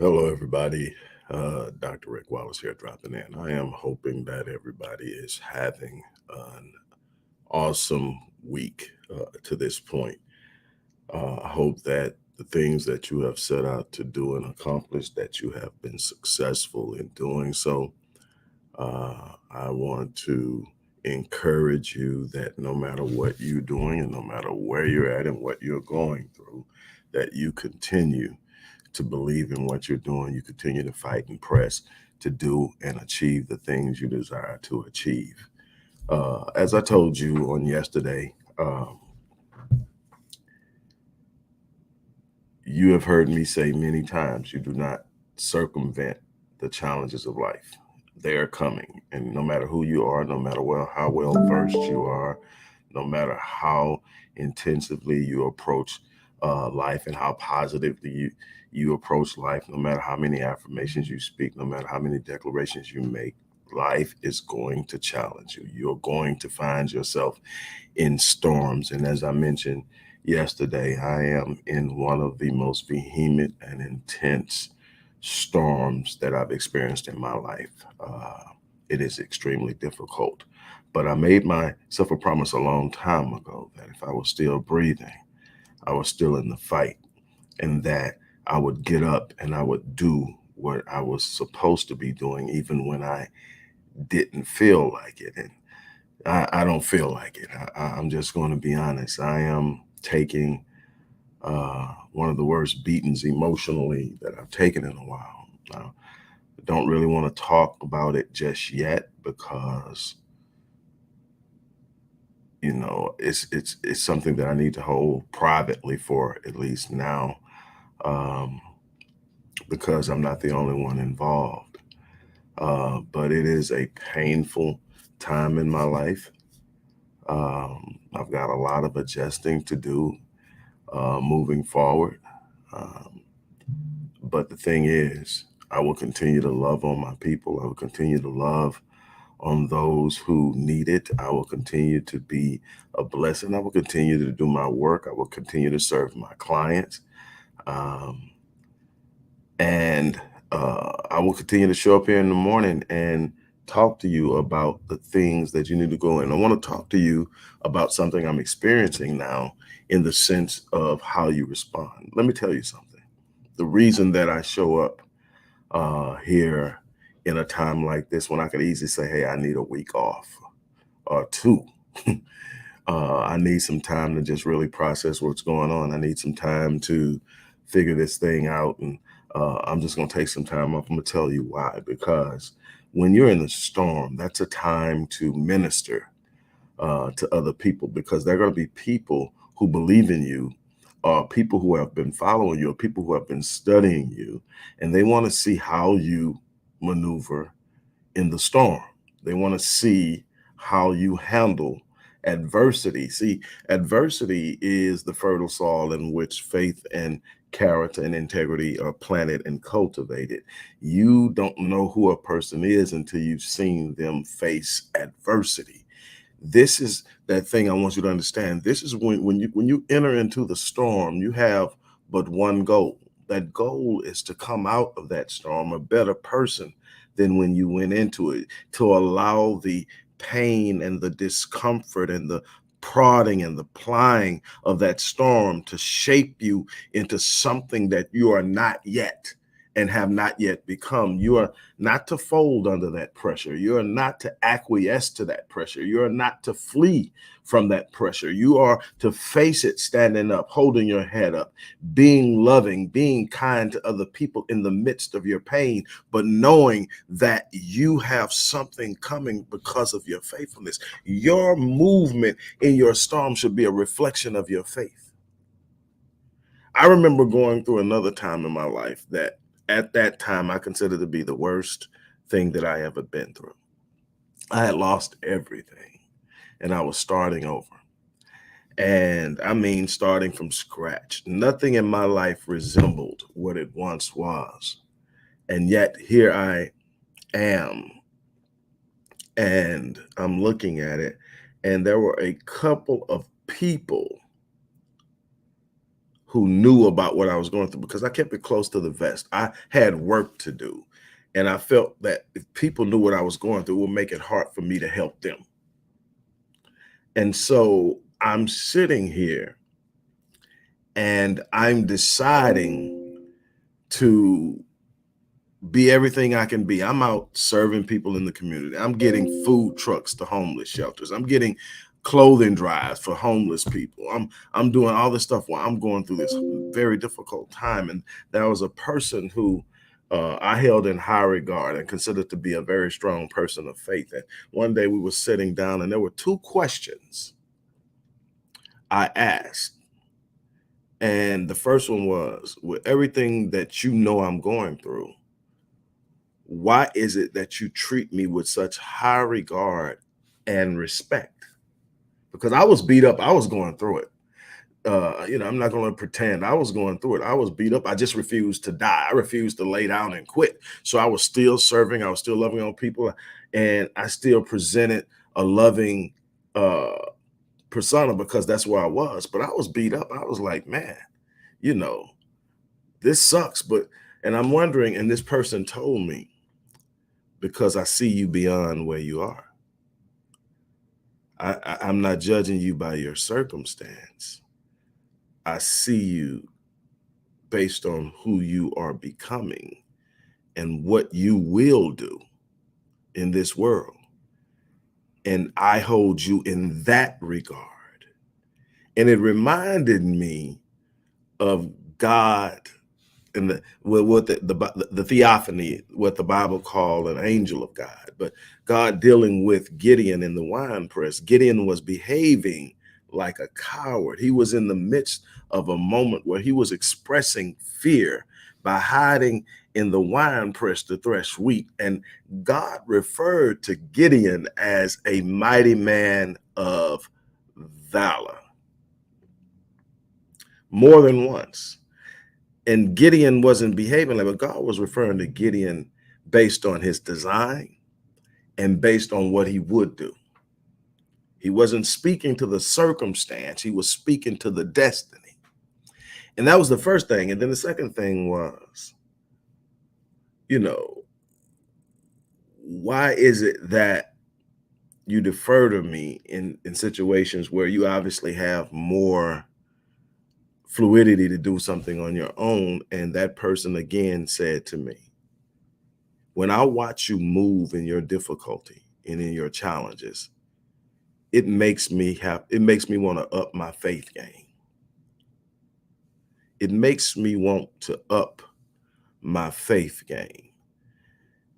Hello, everybody. Dr. Rick Wallace here dropping in. I am hoping that everybody is having an awesome week to this point. I hope that the things that you have set out to do and accomplish, that you have been successful in doing so. I want to encourage you that no matter what you're doing and no matter where you're at and what you're going through, that you continue to believe in what you're doing. You continue to fight and press to do and achieve the things you desire to achieve. As I told you on yesterday, you have heard me say many times you do not circumvent the challenges of life. They are coming. And no matter who you are, no matter how well versed you are, no matter how intensively you approach life and how positively you approach life, no matter how many affirmations you speak, no matter how many declarations you make, life is going to challenge you. You're going to find yourself in storms. And as I mentioned yesterday, I am in one of the most vehement and intense storms that I've experienced in my life. It is extremely difficult. But I made myself a promise a long time ago that if I was still breathing, I was still in the fight, and that I would get up and I would do what I was supposed to be doing, even when I didn't feel like it. And I don't feel like it. I'm just going to be honest. I am taking one of the worst beatings emotionally that I've taken in a while. Now, I don't really want to talk about it just yet because it's something that I need to hold privately for at least now, um, because I'm not the only one involved. But it is a painful time in my life. I've got a lot of adjusting to do moving forward. Um, but the thing is, I will continue to love on my people. I will continue to love on those who need it. I will continue to be a blessing. I will continue to do my work. I will continue to serve my clients. Um, and I will continue to show up here in the morning and talk to you about the things that you need to go in. I want to talk to you about something I'm experiencing now in the sense of how you respond. Let me tell you something. The reason that I show up here in a time like this when I could easily say, hey, I need a week off or two. I need some time to just really process what's going on. I need some time to figure this thing out. And I'm just going to take some time off. I'm going to tell you why. Because when you're in the storm, that's a time to minister to other people, because there are going to be people who believe in you, people who have been following you, or people who have been studying you, and they want to see how you maneuver in the storm. They want to see how you handle adversity. See, adversity is the fertile soil in which faith and character and integrity are planted and cultivated. You don't know who a person is until you've seen them face adversity. This is that thing I want you to understand. This is when you enter into the storm, you have but one goal. That goal is to come out of that storm a better person than when you went into it, to allow the pain and the discomfort and the prodding and the plying of that storm to shape you into something that you are not yet and have not yet become. You are not to fold under that pressure. You are not to acquiesce to that pressure. You are not to flee from that pressure. You are to face it standing up, holding your head up, being loving, being kind to other people in the midst of your pain, but knowing that you have something coming because of your faithfulness. Your movement in your storm should be a reflection of your faith. I remember going through another time in my life that at that time I considered to be the worst thing that I ever been through. I had lost everything and I was starting over. And I mean, starting from scratch. Nothing in my life resembled what it once was. And yet here I am, and I'm looking at it. And there were a couple of people who knew about what I was going through because I kept it close to the vest. I had work to do. And I felt that if people knew what I was going through, it would make it hard for me to help them. And so I'm sitting here and I'm deciding to be everything I can be. I'm out serving people in the community. I'm getting food trucks to homeless shelters. I'm getting clothing drives for homeless people. I'm doing all this stuff while I'm going through this very difficult time. And there was a person who I held in high regard and considered to be a very strong person of faith. And one day we were sitting down and there were two questions I asked. And the first one was, with everything that you know I'm going through, why is it that you treat me with such high regard and respect? Because I was beat up. I was going through it. I'm not going to pretend I was going through it. I was beat up. I just refused to die. I refused to lay down and quit. So I was still serving. I was still loving on people. And I still presented a loving uh, persona because that's where I was. But I was beat up. I was like, man, you know, this sucks. And I'm wondering, and this person told me, because I see you beyond where you are. I'm not judging you by your circumstance. I see you based on who you are becoming and what you will do in this world. And I hold you in that regard. And it reminded me of God and what the theophany, what the Bible called an angel of God, but God dealing with Gideon in the wine press. Gideon was behaving like a coward. He was in the midst of a moment where he was expressing fear by hiding in the wine press to thresh wheat. And God referred to Gideon as a mighty man of valor more than once. And Gideon wasn't behaving like, but God was referring to Gideon based on his design and based on what he would do. He wasn't speaking to the circumstance, he was speaking to the destiny. And that was the first thing. And then the second thing was, you know, why is it that you defer to me in situations where you obviously have more fluidity to do something on your own? And that person again said to me, when I watch you move in your difficulty and in your challenges, it makes me want to up my faith game. It makes me want to up my faith game.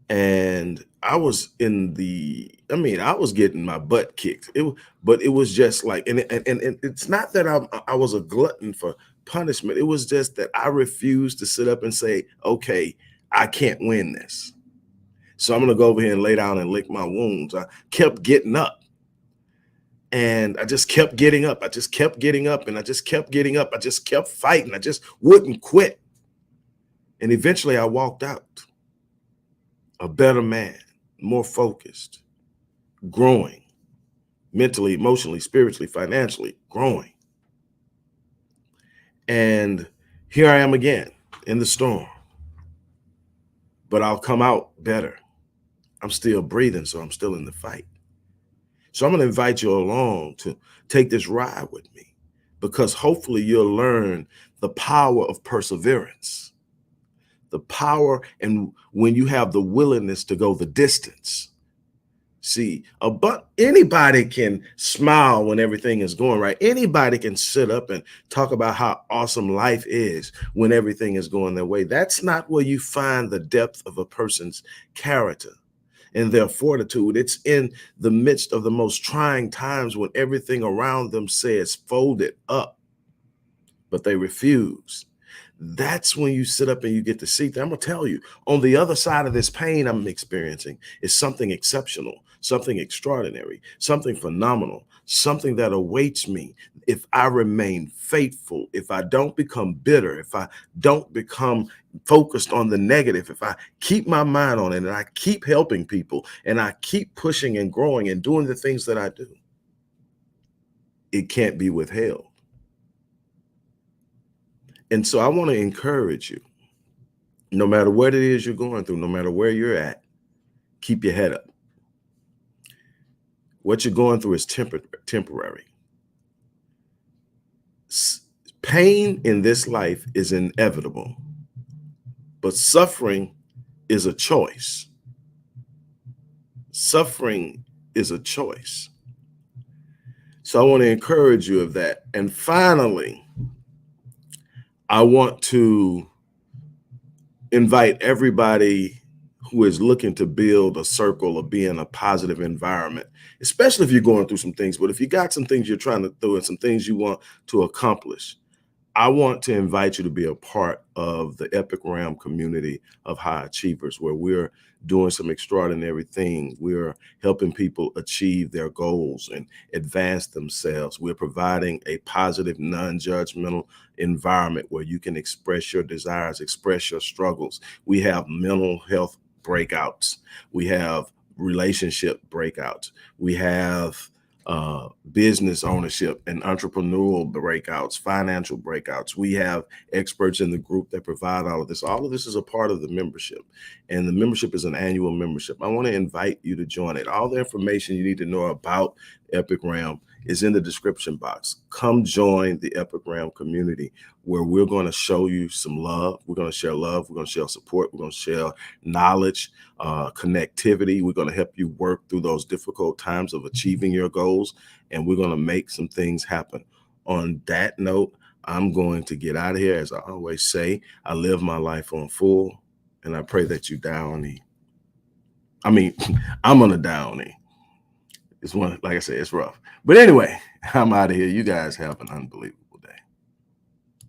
And I was I was getting my butt kicked. But it was just like, and it's not that I was a glutton for punishment. It was just that I refused to sit up and say, okay, I can't win this. So I'm going to go over here and lay down and lick my wounds. I kept getting up and I just kept getting up. I just kept getting up and I just kept getting up. I just kept fighting. I just wouldn't quit. And eventually I walked out a better man, more focused, growing mentally, emotionally, spiritually, financially, growing. And here I am again in the storm, but I'll come out better. I'm still breathing, so I'm still in the fight. So I'm going to invite you along to take this ride with me because hopefully you'll learn the power of perseverance, the power, and when you have the willingness to go the distance. See, but anybody can smile when everything is going right. Anybody can sit up and talk about how awesome life is when everything is going their way. That's not where you find the depth of a person's character and their fortitude. It's in the midst of the most trying times when everything around them says fold it up, but they refuse. That's when you sit up and you get to see that. I'm gonna tell you, on the other side of this pain I'm experiencing is something exceptional, something extraordinary, something phenomenal, something that awaits me if I remain faithful, if I don't become bitter, if I don't become focused on the negative, if I keep my mind on it and I keep helping people and I keep pushing and growing and doing the things that I do, it can't be withheld. And so I want to encourage you, no matter what it is you're going through, no matter where you're at, keep your head up. What you're going through is temporary. Pain in this life is inevitable, but suffering is a choice. Suffering is a choice. So I want to encourage you of that. And finally, I want to invite everybody who is looking to build a circle or be in a positive environment, especially if you're going through some things. But if you got some things you're trying to do and some things you want to accomplish, I want to invite you to be a part of the Epic Realm community of high achievers, where we're doing some extraordinary things. We're helping people achieve their goals and advance themselves. We're providing a positive, non-judgmental environment where you can express your desires, express your struggles. We have mental health breakouts. We have relationship breakouts. We have business ownership and entrepreneurial breakouts, financial breakouts. We have experts in the group that provide all of this. All of this is a part of the membership, and the membership is an annual membership. I want to invite you to join it. All the information you need to know about Epic Realm is in the description box. Come join the Epic Realm community, where we're going to show you some love. We're going to share love. We're going to share support. We're going to share knowledge, connectivity. We're going to help you work through those difficult times of achieving your goals, and we're going to make some things happen. On that note, I'm going to get out of here. As I always say, I live my life on full, and I pray that you downy. I mean, I'm on a downy. It's one, like I said, it's rough. But anyway, I'm out of here. You guys have an unbelievable